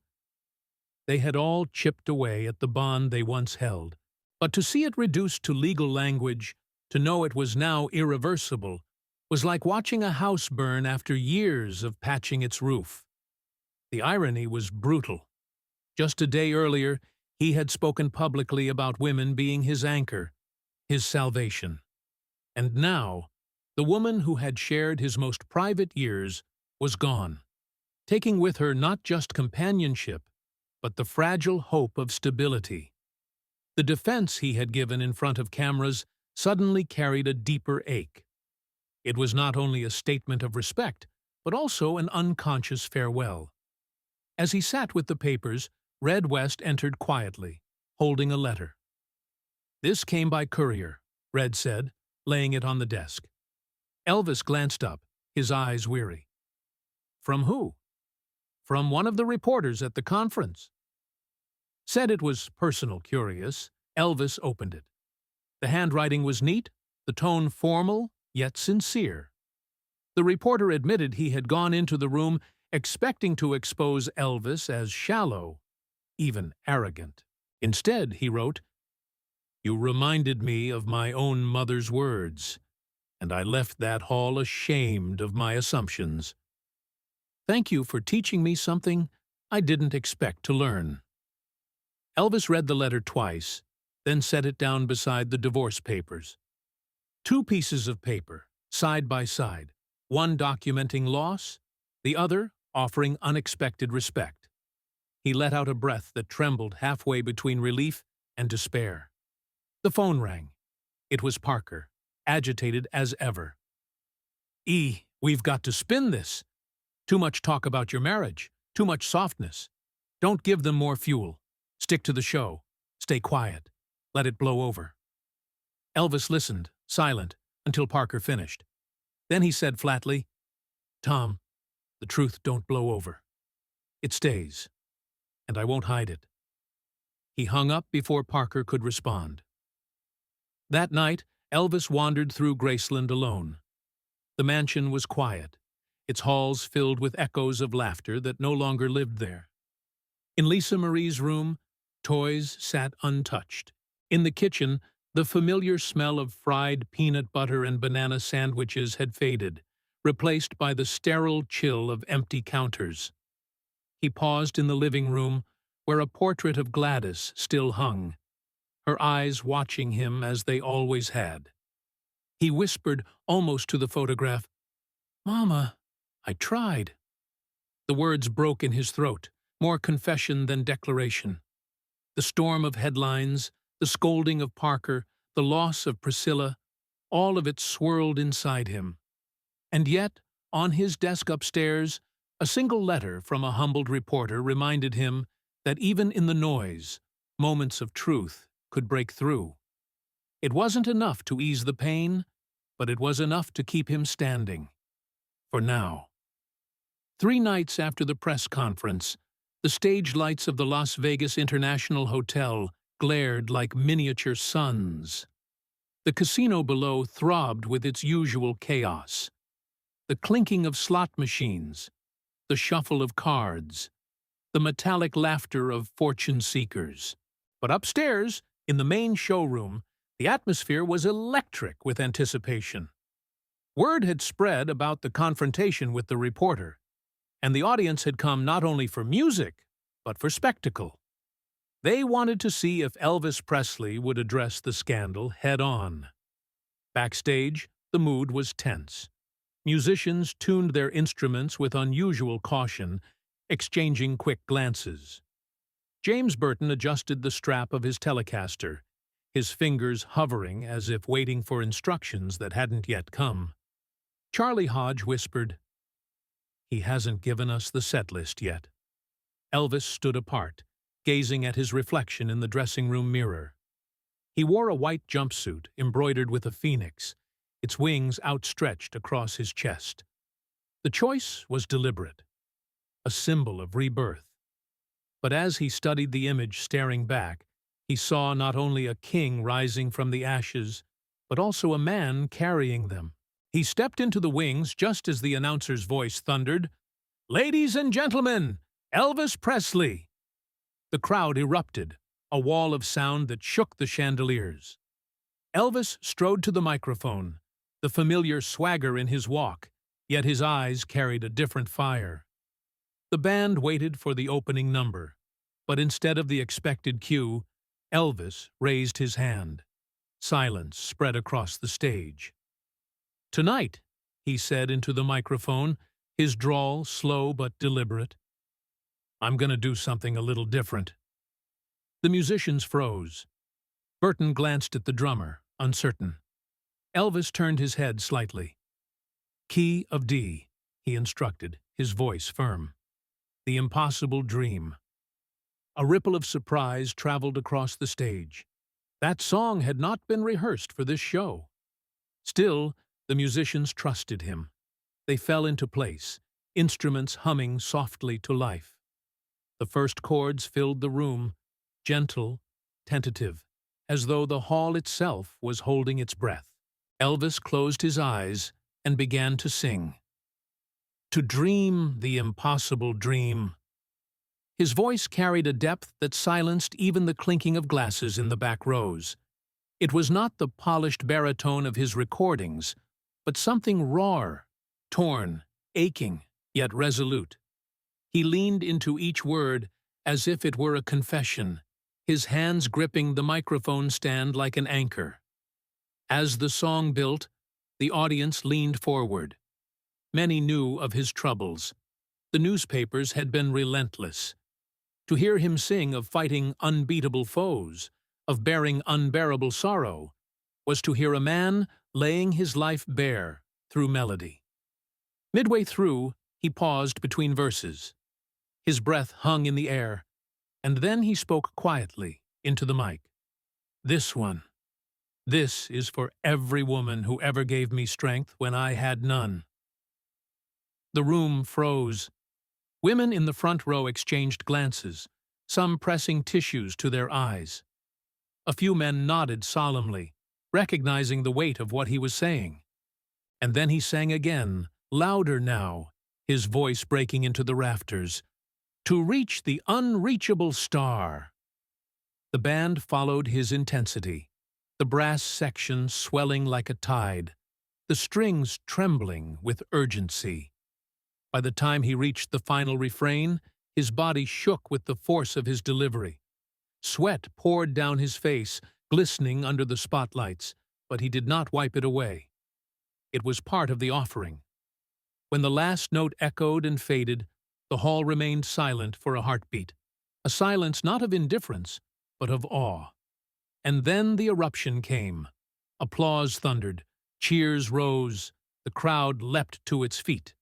they had all chipped away at the bond they once held. But to see it reduced to legal language, to know it was now irreversible, was like watching a house burn after years of patching its roof. The irony was brutal. Just a day earlier, he had spoken publicly about women being his anchor, his salvation. And now, the woman who had shared his most private years was gone, taking with her not just companionship, but the fragile hope of stability. The defense he had given in front of cameras suddenly carried a deeper ache. It was not only a statement of respect, but also an unconscious farewell. As he sat with the papers, Red West entered quietly, holding a letter. "This came by courier," Red said, laying it on the desk. Elvis glanced up, his eyes weary. "From who?" "From one of the reporters at the conference." Said it was personal curious, Elvis opened it. The handwriting was neat, the tone formal, yet sincere. The reporter admitted he had gone into the room expecting to expose Elvis as shallow, even arrogant. Instead, he wrote, "You reminded me of my own mother's words, and I left that hall ashamed of my assumptions. Thank you for teaching me something I didn't expect to learn." Elvis read the letter twice, then set it down beside the divorce papers. Two pieces of paper, side by side, one documenting loss, the other offering unexpected respect. He let out a breath that trembled halfway between relief and despair. The phone rang. It was Parker, agitated as ever. "We've got to spin this. Too much talk about your marriage, too much softness. Don't give them more fuel. Stick to the show. Stay quiet. Let it blow over." Elvis listened, silent, until Parker finished. Then he said flatly, "Tom, the truth don't blow over. It stays, and I won't hide it." He hung up before Parker could respond. That night, Elvis wandered through Graceland alone. The mansion was quiet, its halls filled with echoes of laughter that no longer lived there. In Lisa Marie's room, toys sat untouched. In the kitchen, the familiar smell of fried peanut butter and banana sandwiches had faded, replaced by the sterile chill of empty counters. He paused in the living room, where a portrait of Gladys still hung, her eyes watching him as they always had. He whispered, almost to the photograph, "Mama, I tried." The words broke in his throat, more confession than declaration. The storm of headlines, the scolding of Parker, the loss of Priscilla, all of it swirled inside him. And yet, on his desk upstairs, a single letter from a humbled reporter reminded him that even in the noise, moments of truth could break through. It wasn't enough to ease the pain, but it was enough to keep him standing. For now. 3 nights after the press conference, the stage lights of the Las Vegas International Hotel glared like miniature suns. The casino below throbbed with its usual chaos. The clinking of slot machines, the shuffle of cards, the metallic laughter of fortune seekers. But upstairs, in the main showroom, the atmosphere was electric with anticipation. Word had spread about the confrontation with the reporter, and the audience had come not only for music, but for spectacle. They wanted to see if Elvis Presley would address the scandal head-on. Backstage, the mood was tense. Musicians tuned their instruments with unusual caution, exchanging quick glances. James Burton adjusted the strap of his Telecaster, his fingers hovering as if waiting for instructions that hadn't yet come. Charlie Hodge whispered, "He hasn't given us the set list yet." Elvis stood apart, gazing at his reflection in the dressing-room mirror. He wore a white jumpsuit embroidered with a phoenix, its wings outstretched across his chest. The choice was deliberate, a symbol of rebirth. But as he studied the image staring back, he saw not only a king rising from the ashes, but also a man carrying them. He stepped into the wings just as the announcer's voice thundered, "Ladies and gentlemen, Elvis Presley!" The crowd erupted, a wall of sound that shook the chandeliers. Elvis strode to the microphone, the familiar swagger in his walk, yet his eyes carried a different fire. The band waited for the opening number, but instead of the expected cue, Elvis raised his hand. Silence spread across the stage. "Tonight," he said into the microphone, his drawl slow but deliberate, "I'm going to do something a little different." The musicians froze. Burton glanced at the drummer, uncertain. Elvis turned his head slightly. "Key of D," he instructed, his voice firm. "The Impossible Dream." A ripple of surprise traveled across the stage. That song had not been rehearsed for this show. Still, the musicians trusted him. They fell into place, instruments humming softly to life. The first chords filled the room, gentle, tentative, as though the hall itself was holding its breath. Elvis closed his eyes and began to sing. "To dream the impossible dream." His voice carried a depth that silenced even the clinking of glasses in the back rows. It was not the polished baritone of his recordings, but something raw, torn, aching, yet resolute. He leaned into each word as if it were a confession, his hands gripping the microphone stand like an anchor. As the song built, the audience leaned forward. Many knew of his troubles. The newspapers had been relentless. To hear him sing of fighting unbeatable foes, of bearing unbearable sorrow, was to hear a man laying his life bare through melody. Midway through, he paused between verses. His breath hung in the air, and then he spoke quietly into the mic. "This one. This is for every woman who ever gave me strength when I had none." The room froze. Women in the front row exchanged glances, some pressing tissues to their eyes. A few men nodded solemnly, recognizing the weight of what he was saying. And then he sang again, louder now, his voice breaking into the rafters. "To reach the unreachable star." The band followed his intensity, the brass section swelling like a tide, the strings trembling with urgency. By the time he reached the final refrain, his body shook with the force of his delivery. Sweat poured down his face, glistening under the spotlights, but he did not wipe it away. It was part of the offering. When the last note echoed and faded, the hall remained silent for a heartbeat, a silence not of indifference, but of awe. And then the eruption came. Applause thundered, cheers rose, the crowd leapt to its feet.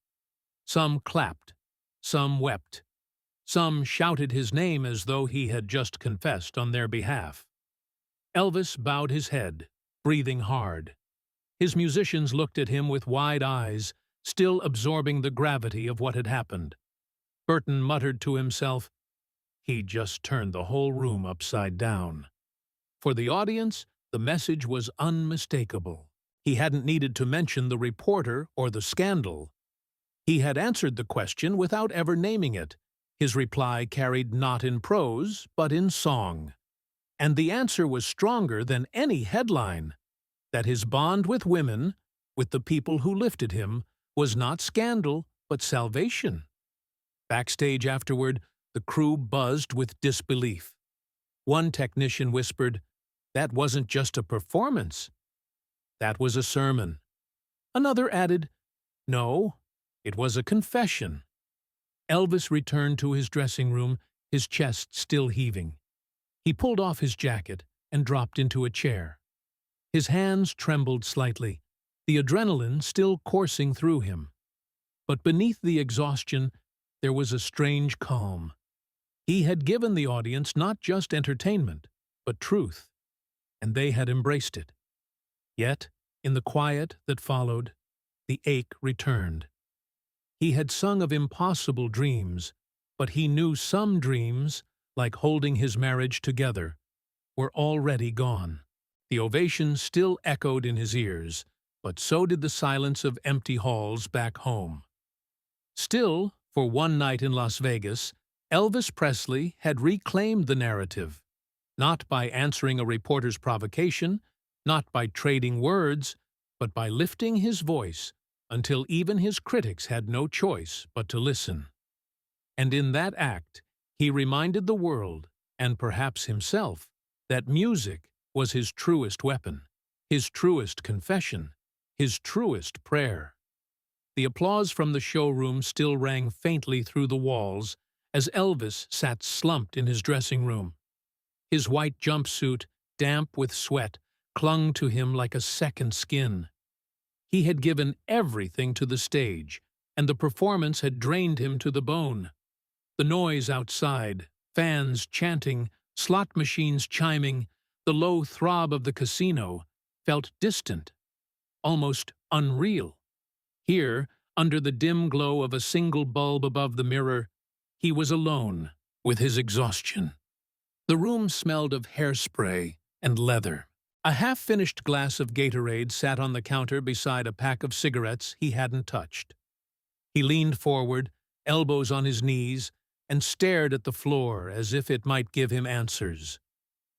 Some clapped, some wept, some shouted his name as though he had just confessed on their behalf. Elvis bowed his head, breathing hard. His musicians looked at him with wide eyes, still absorbing the gravity of what had happened. Burton muttered to himself, "He just turned the whole room upside down." For the audience, the message was unmistakable. He hadn't needed to mention the reporter or the scandal. He had answered the question without ever naming it. His reply carried not in prose, but in song. And the answer was stronger than any headline, that his bond with women, with the people who lifted him, was not scandal, but salvation. Backstage afterward, the crew buzzed with disbelief. One technician whispered, "That wasn't just a performance. That was a sermon." Another added, "No, it was a confession." Elvis returned to his dressing room, his chest still heaving. He pulled off his jacket and dropped into a chair. His hands trembled slightly, the adrenaline still coursing through him. But beneath the exhaustion, there was a strange calm. He had given the audience not just entertainment, but truth, and they had embraced it. Yet, in the quiet that followed, the ache returned. He had sung of impossible dreams, but he knew some dreams, like holding his marriage together, were already gone. The ovation still echoed in his ears, but so did the silence of empty halls back home. Still, for one night in Las Vegas, Elvis Presley had reclaimed the narrative, not by answering a reporter's provocation, not by trading words, but by lifting his voice until even his critics had no choice but to listen. And in that act, he reminded the world, and perhaps himself, that music was his truest weapon, his truest confession, his truest prayer. The applause from the showroom still rang faintly through the walls as Elvis sat slumped in his dressing room. His white jumpsuit, damp with sweat, clung to him like a second skin. He had given everything to the stage, and the performance had drained him to the bone. The noise outside, fans chanting, slot machines chiming, the low throb of the casino, felt distant, almost unreal. Here, under the dim glow of a single bulb above the mirror, he was alone with his exhaustion. The room smelled of hairspray and leather. A half-finished glass of Gatorade sat on the counter beside a pack of cigarettes he hadn't touched. He leaned forward, elbows on his knees, and stared at the floor as if it might give him answers.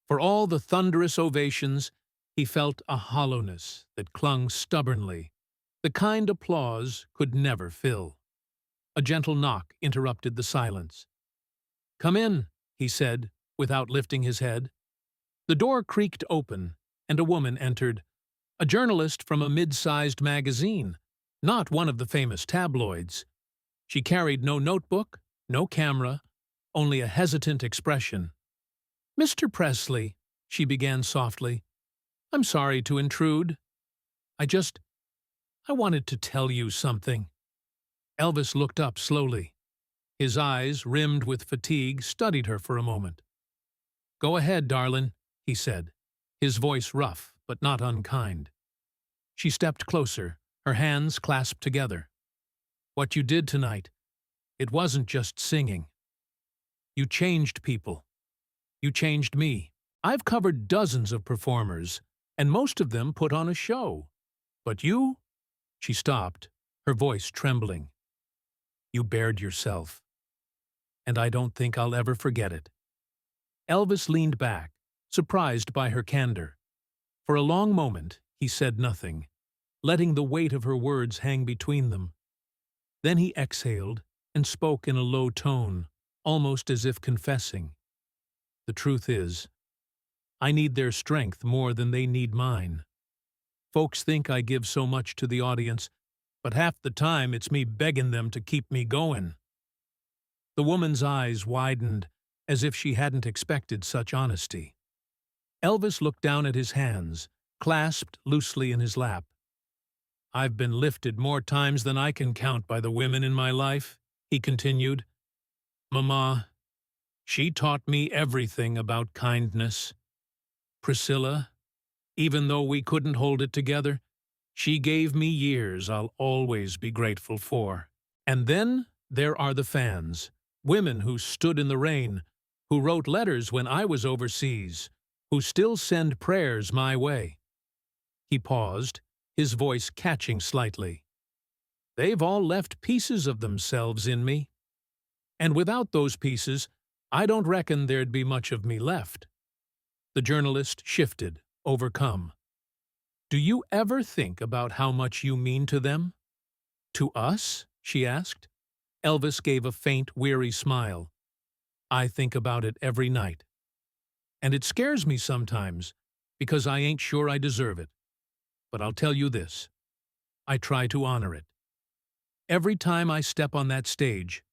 For all the thunderous ovations, he felt a hollowness that clung stubbornly, the kind applause could never fill. A gentle knock interrupted the silence. "Come in," he said, without lifting his head. The door creaked open, and a woman entered, a journalist from a mid-sized magazine, not one of the famous tabloids. She carried no notebook, no camera, only a hesitant expression. "Mr. Presley," she began softly, "I'm sorry to intrude. I wanted to tell you something." Elvis looked up slowly. His eyes, rimmed with fatigue, studied her for a moment. "Go ahead, darlin'," he said, his voice rough but not unkind. She stepped closer, her hands clasped together. "What you did tonight, it wasn't just singing. You changed people. You changed me. I've covered dozens of performers, and most of them put on a show. But you—" She stopped, her voice trembling. "You bared yourself. And I don't think I'll ever forget it." Elvis leaned back, surprised by her candor. For a long moment, he said nothing, letting the weight of her words hang between them. Then he exhaled and spoke in a low tone, almost as if confessing. "The truth is, I need their strength more than they need mine. Folks think I give so much to the audience, but half the time it's me begging them to keep me going." The woman's eyes widened, as if she hadn't expected such honesty. Elvis looked down at his hands, clasped loosely in his lap. "I've been lifted more times than I can count by the women in my life," he continued. "Mama, she taught me everything about kindness. Priscilla, even though we couldn't hold it together, she gave me years I'll always be grateful for. And then there are the fans, women who stood in the rain, who wrote letters when I was overseas, who still send prayers my way." He paused, his voice catching slightly. "They've all left pieces of themselves in me. And without those pieces, I don't reckon there'd be much of me left." The journalist shifted, overcome. "Do you ever think about how much you mean to them?" "To us?" she asked. Elvis gave a faint, weary smile. "I think about it every night. And it scares me sometimes, because I ain't sure I deserve it. But I'll tell you this, I try to honor it. Every time I step on that stage,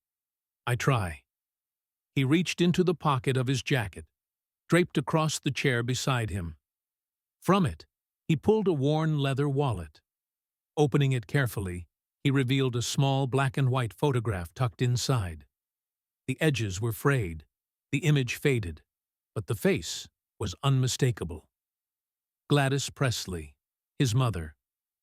I try." He reached into the pocket of his jacket, draped across the chair beside him. From it, he pulled a worn leather wallet. Opening it carefully, he revealed a small black-and-white photograph tucked inside. The edges were frayed, the image faded, but the face was unmistakable. Gladys Presley, his mother,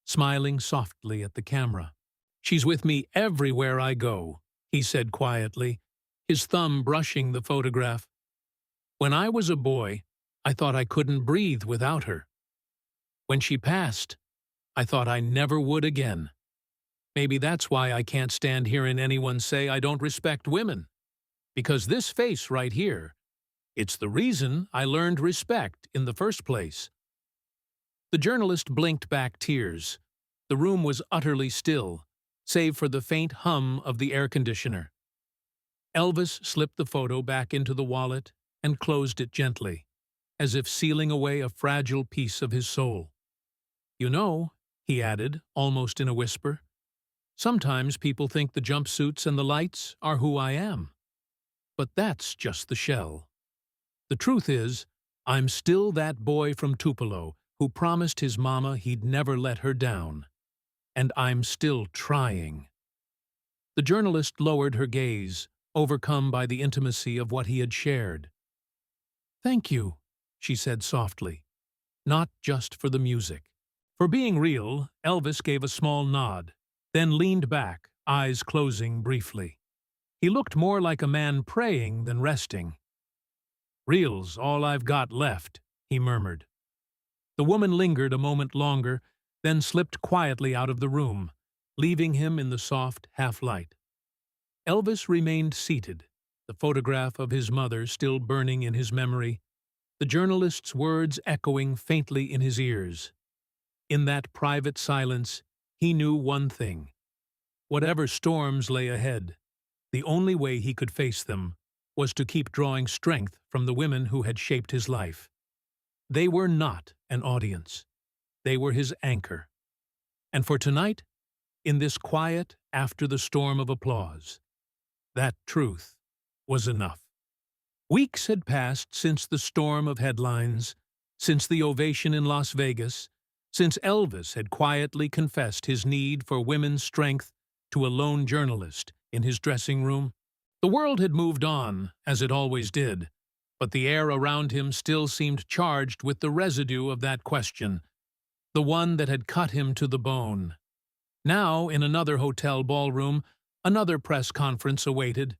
smiling softly at the camera. "She's with me everywhere I go," he said quietly, his thumb brushing the photograph. "When I was a boy, I thought I couldn't breathe without her. When she passed, I thought I never would again. Maybe that's why I can't stand hearing anyone say I don't respect women. Because this face right here, it's the reason I learned respect in the first place." The journalist blinked back tears. The room was utterly still, save for the faint hum of the air conditioner. Elvis slipped the photo back into the wallet and closed it gently, as if sealing away a fragile piece of his soul. "You know," he added, almost in a whisper, "sometimes people think the jumpsuits and the lights are who I am. But that's just the shell. The truth is, I'm still that boy from Tupelo who promised his mama he'd never let her down. And I'm still trying." The journalist lowered her gaze, overcome by the intimacy of what he had shared. "Thank you," she said softly, "not just for the music." For being real, Elvis gave a small nod, then leaned back, eyes closing briefly. He looked more like a man praying than resting. "Real's all I've got left," he murmured. The woman lingered a moment longer, then slipped quietly out of the room, leaving him in the soft half-light. Elvis remained seated, the photograph of his mother still burning in his memory, the journalist's words echoing faintly in his ears. In that private silence, he knew one thing. Whatever storms lay ahead, the only way he could face them was to keep drawing strength from the women who had shaped his life. They were not an audience. They were his anchor. And for tonight, in this quiet after the storm of applause, that truth was enough. Weeks had passed since the storm of headlines, since the ovation in Las Vegas, since Elvis had quietly confessed his need for women's strength to a lone journalist in his dressing room. The world had moved on, as it always did, but the air around him still seemed charged with the residue of that question, the one that had cut him to the bone. Now, in another hotel ballroom, another press conference awaited.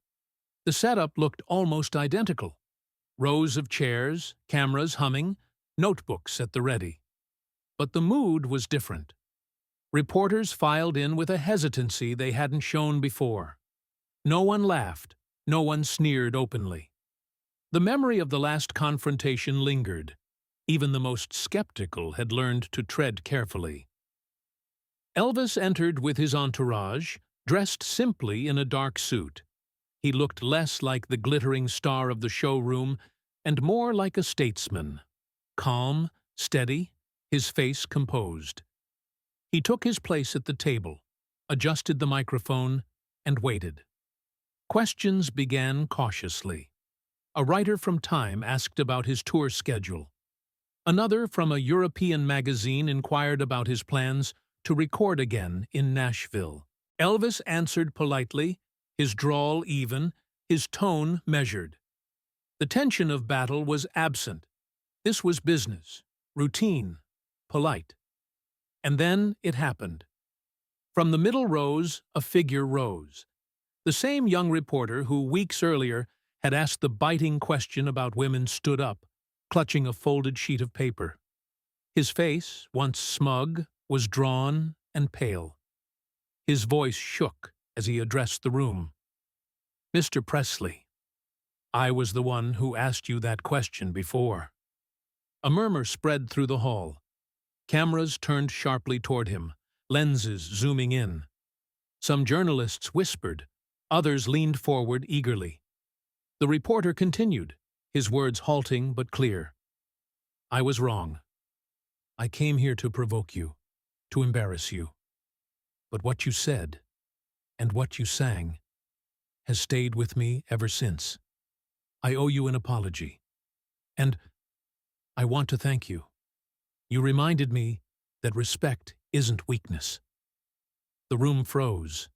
The setup looked almost identical. Rows of chairs, cameras humming, notebooks at the ready. But the mood was different. Reporters filed in with a hesitancy they hadn't shown before. No one laughed, no one sneered openly. The memory of the last confrontation lingered. Even the most skeptical had learned to tread carefully. Elvis entered with his entourage, dressed simply in a dark suit. He looked less like the glittering star of the showroom and more like a statesman. Calm, steady, his face composed. He took his place at the table, adjusted the microphone, and waited. Questions began cautiously. A writer from Time asked about his tour schedule. Another from a European magazine inquired about his plans to record again in Nashville. Elvis answered politely, his drawl even, his tone measured. The tension of battle was absent. This was business, routine, polite. And then it happened. From the middle rows, a figure rose. The same young reporter who weeks earlier had asked the biting question about women stood up, clutching a folded sheet of paper. His face, once smug, was drawn and pale. His voice shook as he addressed the room. "Mr. Presley, I was the one who asked you that question before." A murmur spread through the hall. Cameras turned sharply toward him, lenses zooming in. Some journalists whispered, others leaned forward eagerly. The reporter continued, his words halting but clear. "I was wrong. I came here to provoke you, to embarrass you. But what you said, and what you sang, has stayed with me ever since. I owe you an apology. And I want to thank you. You reminded me that respect isn't weakness." The room froze.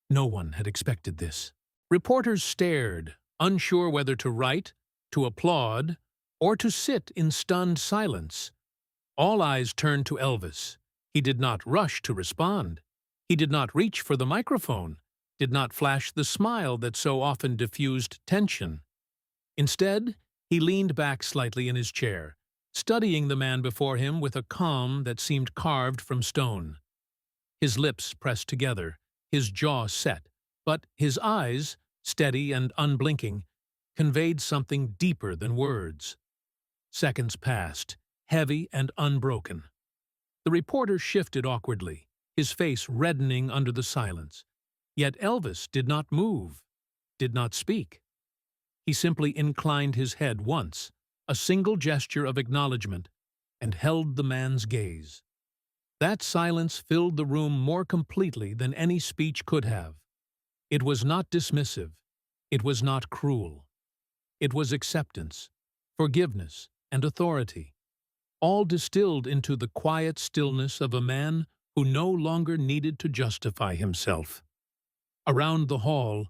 No one had expected this. Reporters stared, unsure whether to write, to applaud, or to sit in stunned silence. All eyes turned to Elvis. He did not rush to respond. He did not reach for the microphone, did not flash the smile that so often diffused tension. Instead, he leaned back slightly in his chair, studying the man before him with a calm that seemed carved from stone. His lips pressed together, his jaw set, but his eyes, steady and unblinking, conveyed something deeper than words. Seconds passed, heavy and unbroken. The reporter shifted awkwardly, his face reddening under the silence. Yet Elvis did not move, did not speak. He simply inclined his head once, a single gesture of acknowledgement, and held the man's gaze. That silence filled the room more completely than any speech could have. It was not dismissive. It was not cruel. It was acceptance, forgiveness, and authority, all distilled into the quiet stillness of a man who no longer needed to justify himself. Around the hall,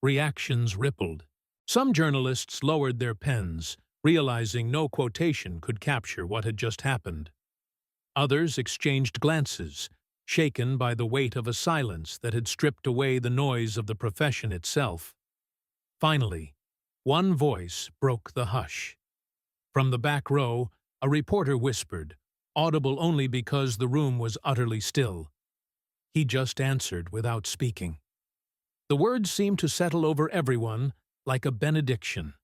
reactions rippled. Some journalists lowered their pens, realizing no quotation could capture what had just happened. Others exchanged glances, shaken by the weight of a silence that had stripped away the noise of the profession itself. Finally, one voice broke the hush. From the back row, a reporter whispered, audible only because the room was utterly still. He just answered without speaking. The words seemed to settle over everyone like a benediction.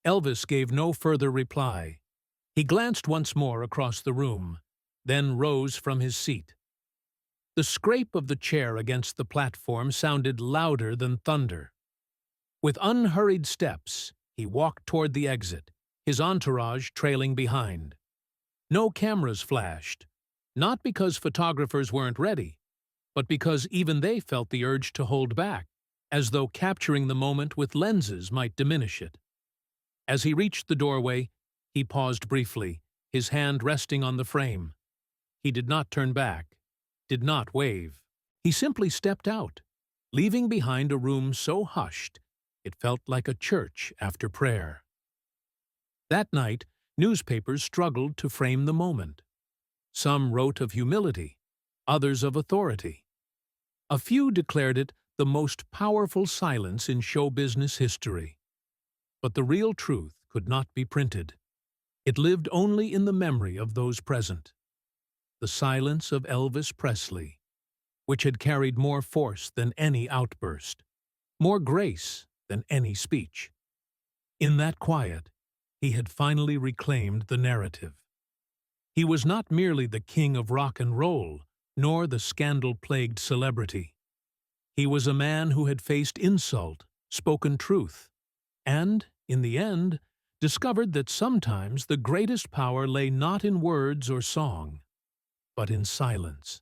Elvis gave no further reply. He glanced once more across the room, then rose from his seat. The scrape of the chair against the platform sounded louder than thunder. With unhurried steps, he walked toward the exit, his entourage trailing behind. No cameras flashed, not because photographers weren't ready, but because even they felt the urge to hold back, as though capturing the moment with lenses might diminish it. As he reached the doorway, he paused briefly, his hand resting on the frame. He did not turn back, did not wave. He simply stepped out, leaving behind a room so hushed it felt like a church after prayer. That night, newspapers struggled to frame the moment. Some wrote of humility, others of authority. A few declared it the most powerful silence in show business history. But the real truth could not be printed. It lived only in the memory of those present. The silence of Elvis Presley, which had carried more force than any outburst, more grace than any speech. In that quiet, he had finally reclaimed the narrative. He was not merely the king of rock and roll, nor the scandal-plagued celebrity. He was a man who had faced insult, spoken truth, and, in the end, discovered that sometimes the greatest power lay not in words or song, but in silence.